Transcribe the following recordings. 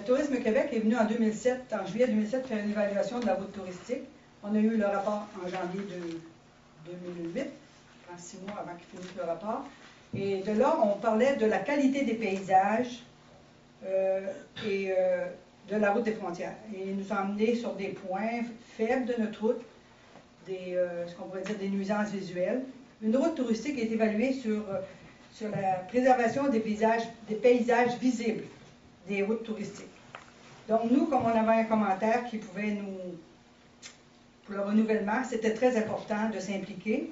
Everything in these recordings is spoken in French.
Tourisme Québec est venu en 2007, en juillet 2007, faire une évaluation de la route touristique. On a eu le rapport en janvier 2008, 6 mois avant qu'il finisse le rapport. Et de là, on parlait de la qualité des paysages et de la route des frontières. Et il nous a amené sur des points faibles de notre route, ce qu'on pourrait dire des nuisances visuelles. Une route touristique est évaluée sur la préservation des paysages visibles des routes touristiques. Donc nous, comme on avait un commentaire qui pouvait pour le renouvellement, c'était très important de s'impliquer.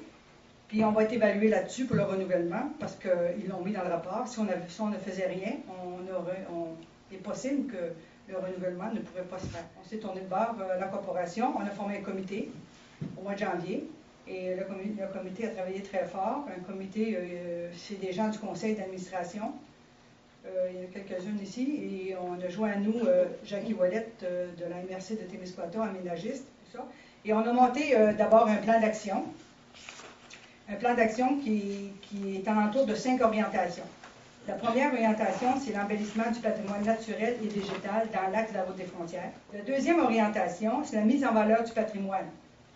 Puis on va être évalué là-dessus pour le renouvellement, parce qu'ils l'ont mis dans le rapport. Si on ne faisait rien, il est possible que le renouvellement ne pourrait pas se faire. On s'est tourné vers la corporation, on a formé un comité au mois de janvier, et le comité a travaillé très fort. Un comité, c'est des gens du conseil d'administration. Il y en a quelques-unes ici, et on a joint à nous Jackie Ouellette de la MRC de Témiscouata, aménagiste, tout ça. Et on a monté d'abord un plan d'action. Un plan d'action qui est alentour de 5 orientations. La première orientation, c'est l'embellissement du patrimoine naturel et végétal dans l'axe de la route des frontières. La deuxième orientation, c'est la mise en valeur du patrimoine.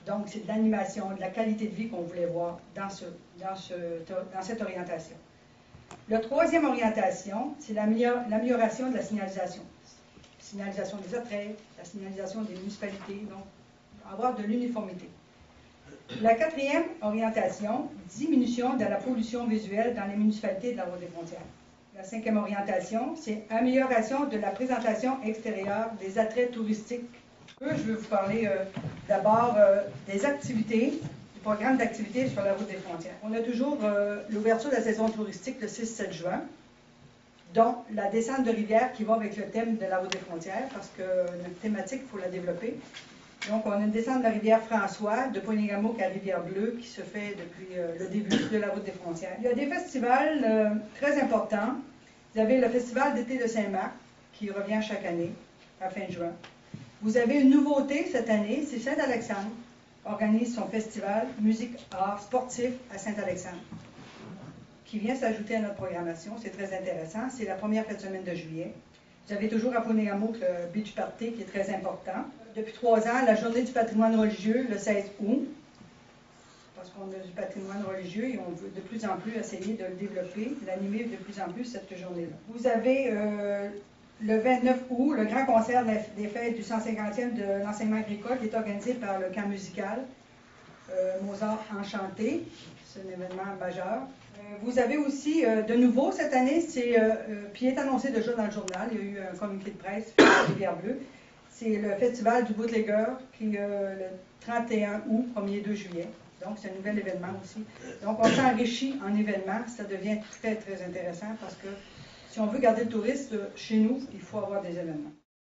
Donc, c'est de l'animation, de la qualité de vie qu'on voulait voir dans cette orientation. La troisième orientation, c'est l'amélioration de la signalisation. Signalisation des attraits, la signalisation des municipalités, donc avoir de l'uniformité. La quatrième orientation, diminution de la pollution visuelle dans les municipalités de la route des frontières. La cinquième orientation, c'est amélioration de la présentation extérieure des attraits touristiques. Je vais vous parler d'abord des activités, du programme d'activités sur la route des frontières. On a toujours l'ouverture de la saison touristique le 6-7 juin, dont la descente de rivière qui va avec le thème de la route des frontières, parce que notre thématique, il faut la développer. Donc, on a une descente de la rivière François, de Pointe-Négamouk à Rivière-Bleue, qui se fait depuis le début de la route des frontières. Il y a des festivals très importants. Vous avez le Festival d'été de Saint-Marc, qui revient chaque année, à fin juin. Vous avez une nouveauté cette année, c'est Saint-Alexandre, organise son festival musique, art, sportif à Saint-Alexandre, qui vient s'ajouter à notre programmation. C'est très intéressant. C'est la première fin de semaine de juillet. Vous avez toujours à Pointe-Négamouk le Beach Party qui est très important. Depuis 3 ans, la journée du patrimoine religieux, le 16 août, parce qu'on a du patrimoine religieux et on veut de plus en plus essayer de le développer, l'animer de plus en plus cette journée-là. Vous avez le 29 août, le grand concert des fêtes du 150e de l'enseignement agricole qui est organisé par le camp musical Mozart Enchanté. C'est un événement majeur. Vous avez aussi, de nouveau cette année, puis il est annoncé déjà dans le journal, il y a eu un communiqué de presse à Rivière-Bleue, c'est le festival du bootlegger qui est le 31 août, 1er 2 juillet. Donc, c'est un nouvel événement aussi. Donc, on s'enrichit en événements, ça devient très, très intéressant parce que si on veut garder le touriste chez nous, il faut avoir des événements.